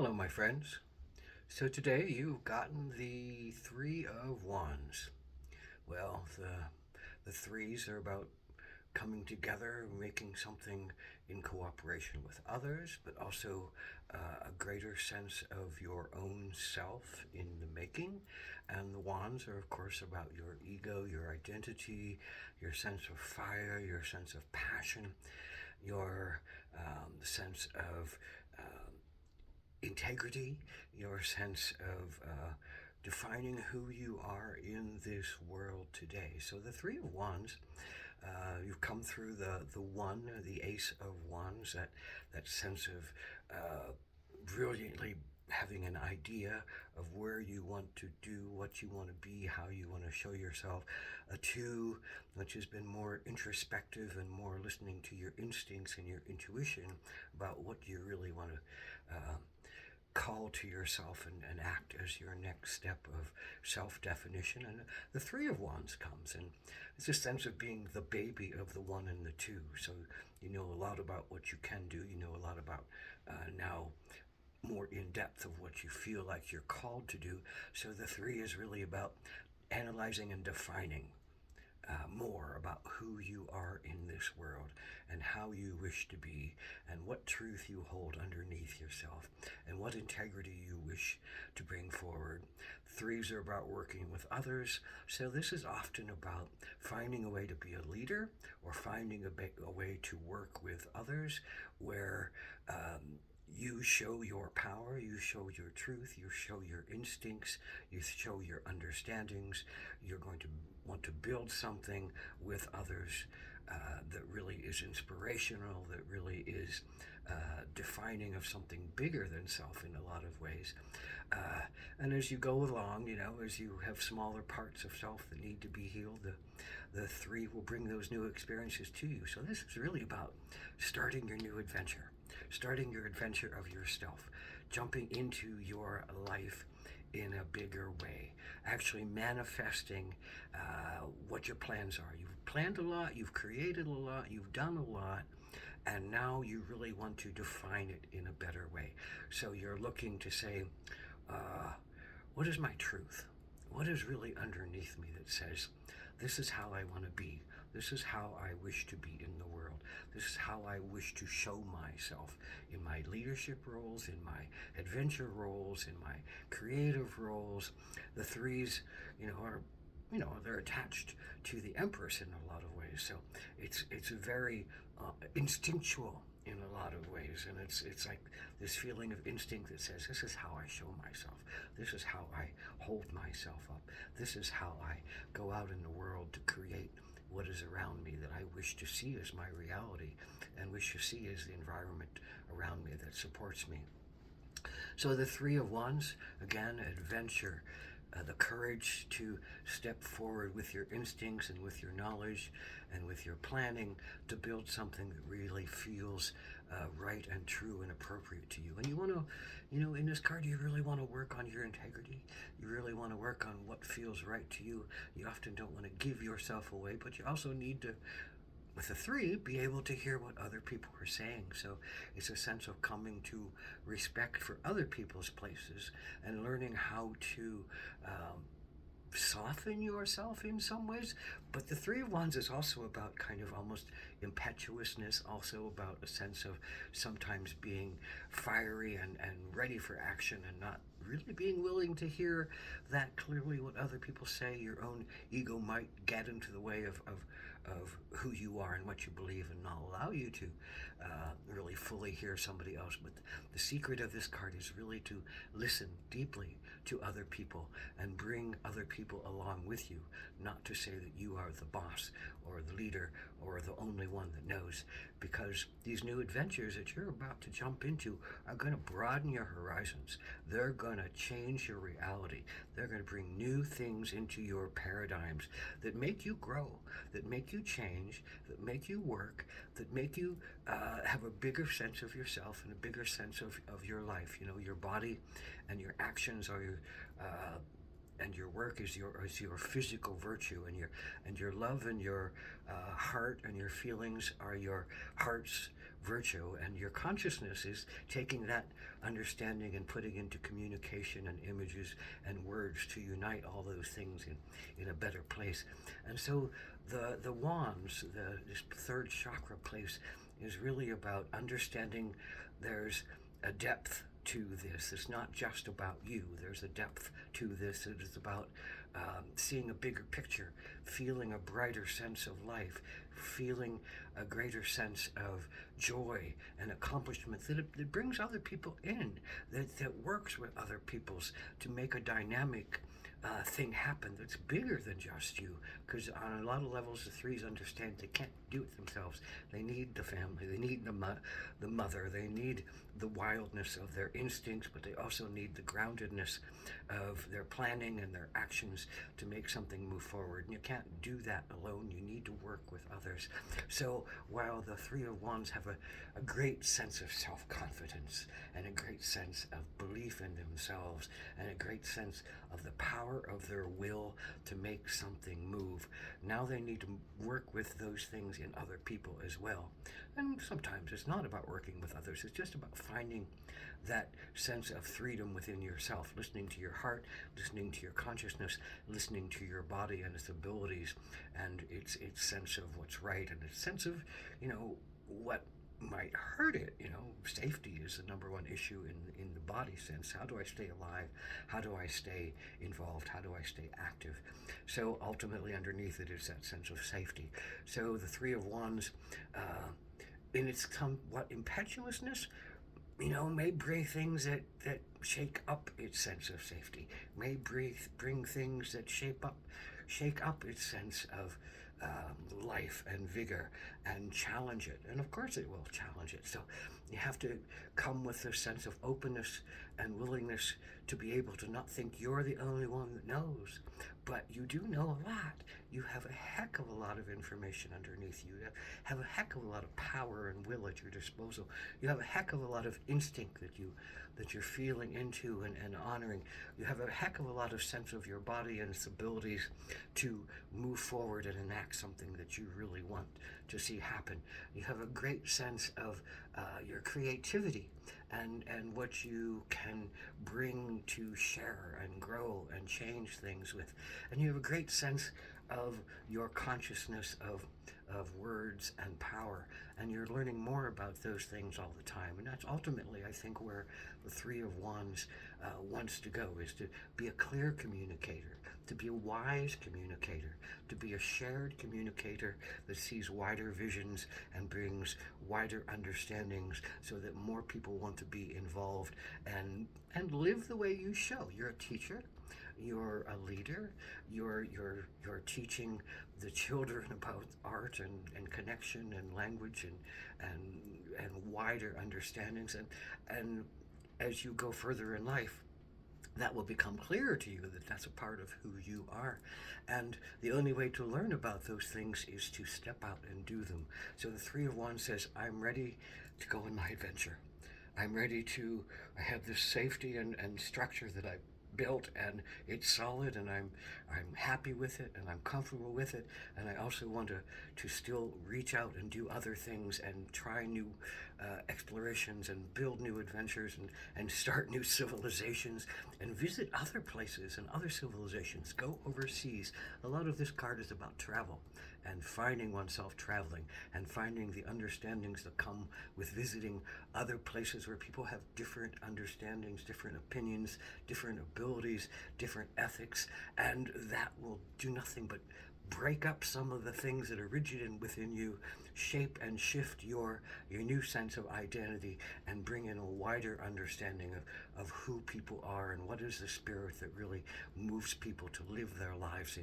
Hello, my friends. So today you've gotten the Three of Wands. Well, the threes are about coming together, making something in cooperation with others, but also a greater sense of your own self in the making. And the wands are, of course, about your ego, your identity, your sense of fire, your sense of passion, your sense of integrity, your sense of defining who you are in this world today. So the Three of Wands, you've come through the one, the Ace of Wands, that sense of brilliantly having an idea of where you want to do, what you want to be, how you want to show yourself. A two, which has been more introspective and more listening to your instincts and your intuition about what you really want to call to yourself and act as your next step of self-definition. And the Three of Wands comes, and it's a sense of being the baby of the one and the two. So you know a lot about what you can do. You know a lot about now more in depth of what you feel like you're called to do. So the three is really about analyzing and defining more about who you are in this world and how you wish to be and what truth you hold underneath yourself and what integrity you wish to bring forward. Threes are about working with others, so this is often about finding a way to be a leader or finding a way to work with others where you show your power, you show your truth, you show your instincts, you show your understandings. You're going to want to build something with others that really is inspirational, that really is defining of something bigger than self in a lot of ways. And as you go along, as you have smaller parts of self that need to be healed, the three will bring those new experiences to you. So this is really about starting your new adventure, starting your adventure of yourself, jumping into your life in a bigger way, actually manifesting what your plans are. You've planned a lot, you've created a lot, you've done a lot, and now you really want to define it in a better way. So you're looking to say, what is my truth? What is really underneath me that says, this is how I want to be. This is how I wish to be in the world. This is how I wish to show myself in my leadership roles, in my adventure roles, in my creative roles. The threes, are they're attached to the Empress in a lot of ways. So it's very instinctual in a lot of ways, and it's like this feeling of instinct that says, this is how I show myself. This is how I hold myself up. This is how I go out in the world to create what is around me that I wish to see as my reality and wish to see as the environment around me that supports me. So the Three of Wands, again, adventure, the courage to step forward with your instincts and with your knowledge and with your planning to build something that really feels right and true and appropriate to you. And you want to, in this card, you really want to work on your integrity. You really want to work on what feels right to you. You often don't want to give yourself away, but you also need to, with the three, be able to hear what other people are saying. So it's a sense of coming to respect for other people's places and learning how to soften yourself in some ways. But the Three of Wands is also about kind of almost impetuousness, also about a sense of sometimes being fiery and ready for action and not really being willing to hear that clearly what other people say. Your own ego might get into the way of who you are and what you believe and not allow you to really fully hear somebody else. But the secret of this card is really to listen deeply to other people and bring other people along with you, not to say that you are the boss or the leader or the only one that knows, because these new adventures that you're about to jump into are going to broaden your horizons. They're going to change your reality. They're going to bring new things into your paradigms that make you grow, that make you change, that make you work, that make you have a bigger sense of yourself and a bigger sense of your life. Your body and your actions are and your work is your physical virtue, and your love and your heart and your feelings are your heart's virtue, and your consciousness is taking that understanding and putting into communication and images and words to unite all those things in a better place. And so the wands, this third chakra place, is really about understanding there's a depth to this. It's not just about you. There's a depth to this. It is about seeing a bigger picture, feeling a brighter sense of life, feeling a greater sense of joy and accomplishment that brings other people in, that works with other people's to make a dynamic thing happen that's bigger than just you. Because on a lot of levels, the threes understand they can't do it themselves. They need the family, they need the mother, they need the wildness of their instincts, but they also need the groundedness of their planning and their actions to make something move forward. And you can't do that alone. You need to work with others. So while the Three of Wands have a great sense of self-confidence and a great sense of belief in themselves and a great sense of the power of their will to make something move, now they need to work with those things in other people as well. And sometimes it's not about working with others. It's just about finding that sense of freedom within yourself, listening to your heart, listening to your consciousness, listening to your body and its abilities and its sense of what's right and its sense of, what might hurt it. Safety is the number one issue in the body sense. How do I stay alive? How do I stay involved? How do I stay active? So ultimately underneath it is that sense of safety. So the Three of Wands, in its somewhat impetuousness, may bring things that shake up its sense of safety, may bring things that shake up its sense of life and vigor and challenge it. And of course it will challenge it. So you have to come with a sense of openness and willingness to be able to not think you're the only one that knows, but you do know a lot. You have a heck of a lot of information underneath you. You have a heck of a lot of power and will at your disposal. You have a heck of a lot of instinct that you're feeling into and honoring. You have a heck of a lot of sense of your body and its abilities to move forward and enact something that you really want to see happen. You have a great sense of your creativity and what you can bring to share and grow and change things with. And you have a great sense of your consciousness of words and power, and you're learning more about those things all the time. And that's ultimately, I think, where the Three of Wands wants to go, is to be a clear communicator, to be a wise communicator, to be a shared communicator that sees wider visions and brings wider understandings so that more people want to be involved and live the way you show. You're a teacher, you're a leader, you're teaching the children about art and connection and language and wider understandings, and as you go further in life, that will become clearer to you that that's a part of who you are. And the only way to learn about those things is to step out and do them. So the Three of Wands says, I'm ready to go on my adventure. I'm ready to, I have this safety and structure that I built, and it's solid, and I'm happy with it, and I'm comfortable with it, and I also want to still reach out and do other things and try new explorations and build new adventures and start new civilizations and visit other places and other civilizations, go overseas. A lot of this card is about travel and finding oneself traveling and finding the understandings that come with visiting other places where people have different understandings, different opinions, different abilities, different ethics, and that will do nothing but break up some of the things that originate within you, shape and shift your new sense of identity, and bring in a wider understanding of who people are and what is the spirit that really moves people to live their lives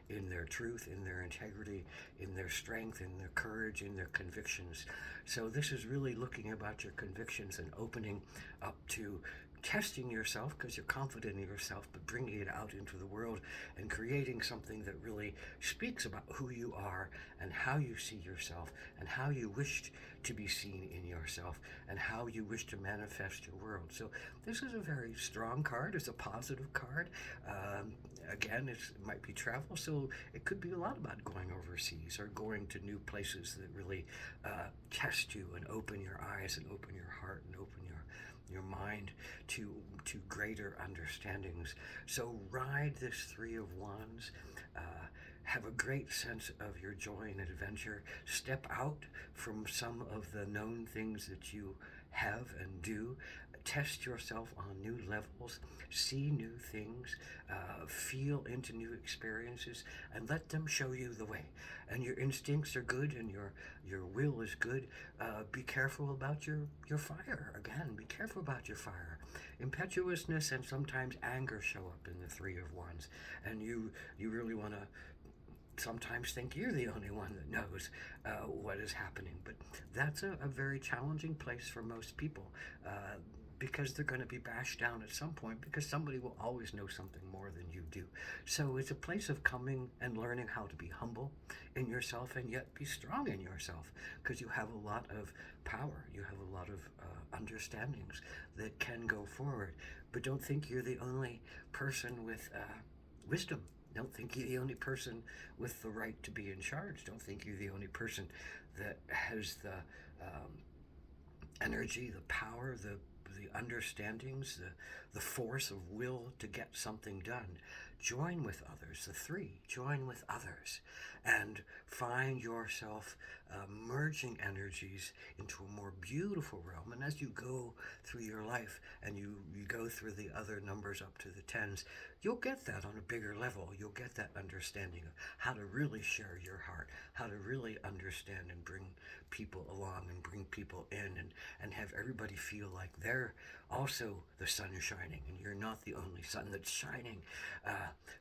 in their truth, in their integrity, in their strength, in their courage, in their convictions. So this is really looking about your convictions and opening up to testing yourself because you're confident in yourself, but bringing it out into the world and creating something that really speaks about who you are and how you see yourself and how you wish to be seen in yourself and how you wish to manifest your world. So this is a very strong card. It's a positive card. Again, it might be travel, so it could be a lot about going overseas or going to new places that really test you and open your eyes and open your heart and open your mind to greater understandings. So ride this Three of Wands. Have a great sense of your joy and adventure. Step out from some of the known things that you have and do. Test yourself on new levels. See new things. Feel into new experiences and let them show you the way. And your instincts are good and your will is good. Be careful about your fire. Again, be careful about your fire. Impetuousness and sometimes anger show up in the Three of Wands. And you really want to sometimes think you're the only one that knows what is happening. But that's a very challenging place for most people because they're going to be bashed down at some point because somebody will always know something more than you do. So it's a place of coming and learning how to be humble in yourself and yet be strong in yourself because you have a lot of power. You have a lot of understandings that can go forward. But don't think you're the only person with wisdom. Don't think you're the only person with the right to be in charge. Don't think you're the only person that has the energy, the power, the understandings, the force of will to get something done. Join with others, the three, join with others, and find yourself merging energies into a more beautiful realm. And as you go through your life and you go through the other numbers up to the tens, you'll get that on a bigger level. You'll get that understanding of how to really share your heart, how to really understand and bring people along and bring people in and have everybody feel like they're also the sun is shining and you're not the only sun that's shining.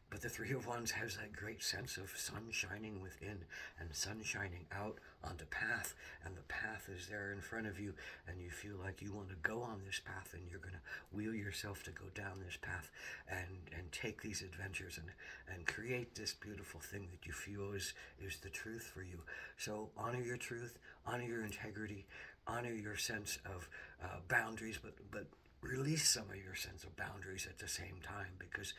But the Three of Wands has that great sense of sun shining within and sun shining out on the path, and the path is there in front of you and you feel like you want to go on this path and you're going to wheel yourself to go down this path and take these adventures and create this beautiful thing that you feel is the truth for you. So honor your truth, honor your integrity, honor your sense of boundaries, but release some of your sense of boundaries at the same time because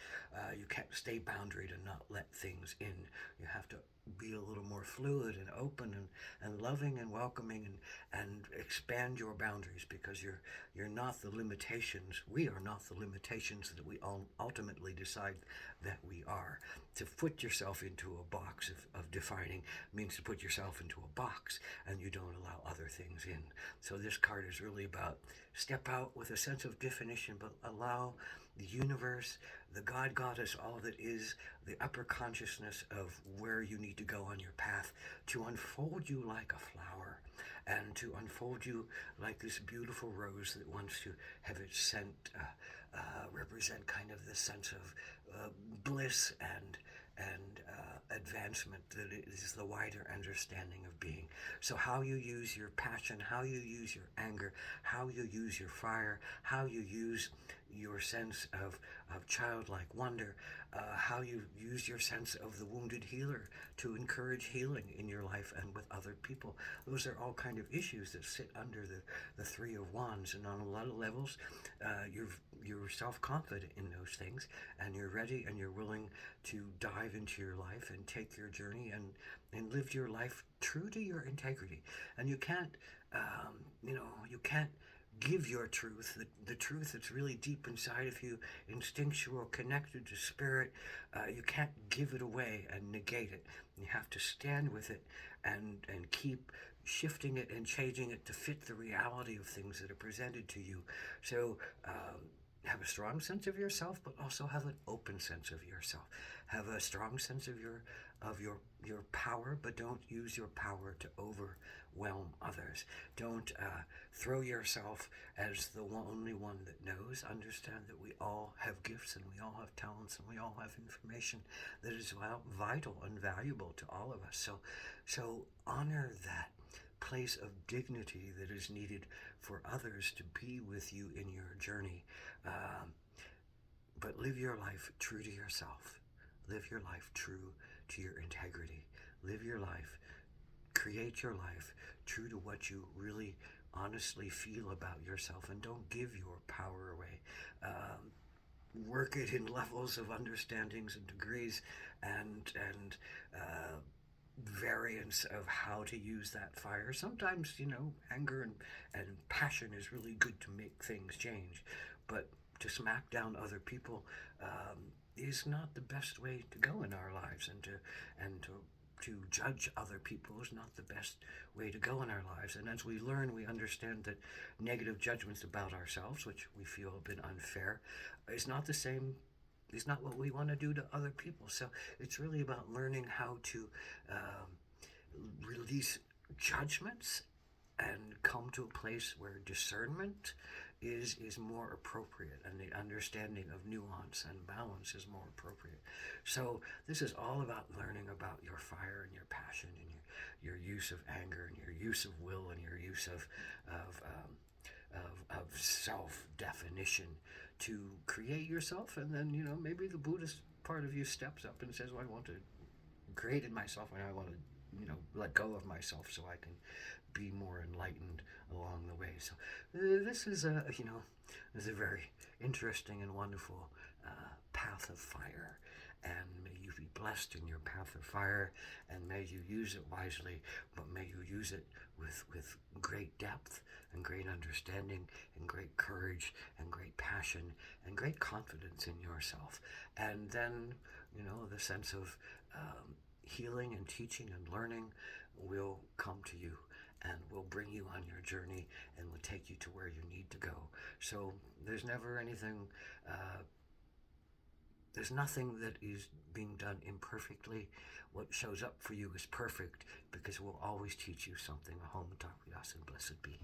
you can't stay boundaried and not let things in. You have to be a little more fluid and open and loving and welcoming and expand your boundaries because you're not the limitations. We are not the limitations that we all ultimately decide that we are. To put yourself into a box of defining means to put yourself into a box and you don't allow other things in. So this card is really about step out with a sense of definition, but allow the universe, the God, Goddess, all that is, the upper consciousness of where you need to go on your path to unfold you like a flower and to unfold you like this beautiful rose that wants to have its scent represent kind of the sense of bliss and advancement that is the wider understanding of being. So how you use your passion, how you use your anger, how you use your fire, how you use your sense of childlike wonder, how you use your sense of the wounded healer to encourage healing in your life and with other people. Those are all kind of issues that sit under the Three of Wands, and on a lot of levels you're self-confident in those things and you're ready and you're willing to dive into your life and take your journey and live your life true to your integrity. And you can't you can't give your truth, the truth that's really deep inside of you, instinctual, connected to spirit. You can't give it away and negate it. You have to stand with it and keep shifting it and changing it to fit the reality of things that are presented to you. So have a strong sense of yourself, but also have an open sense of yourself. Have a strong sense of your power, but don't use your power to overwhelm others. Don't throw yourself as the only one that knows. Understand that we all have gifts and we all have talents and we all have information that is vital and valuable to all of us. So honor that. place of dignity that is needed for others to be with you in your journey. But live your life true to yourself. Live your life true to your integrity. Live your life, create your life true to what you really honestly feel about yourself, and don't give your power away. Work it in levels of understandings and degrees, and variants of how to use that fire. Sometimes, anger and passion is really good to make things change, but to smack down other people is not the best way to go in our lives, and to judge other people is not the best way to go in our lives. And as we learn, we understand that negative judgments about ourselves, which we feel have been unfair, is not the same, is not what we want to do to other people. So it's really about learning how to release judgments and come to a place where discernment is more appropriate, and the understanding of nuance and balance is more appropriate. So this is all about learning about your fire and your passion and your use of anger and your use of will and your use of self-definition to create yourself. And then, maybe the Buddhist part of you steps up and says, well, I want to create in myself, and I want to, let go of myself so I can be more enlightened along the way. So this is this is a very interesting and wonderful path of fire. And may you be blessed in your path of fire, and may you use it wisely, but may you use it with great depth and great understanding and great courage and great passion and great confidence in yourself. And then, the sense of healing and teaching and learning will come to you and will bring you on your journey and will take you to where you need to go. So there's never anything, there's nothing that is being done imperfectly. What shows up for you is perfect, because it will always teach you something. Ahom Tarias, and blessed be.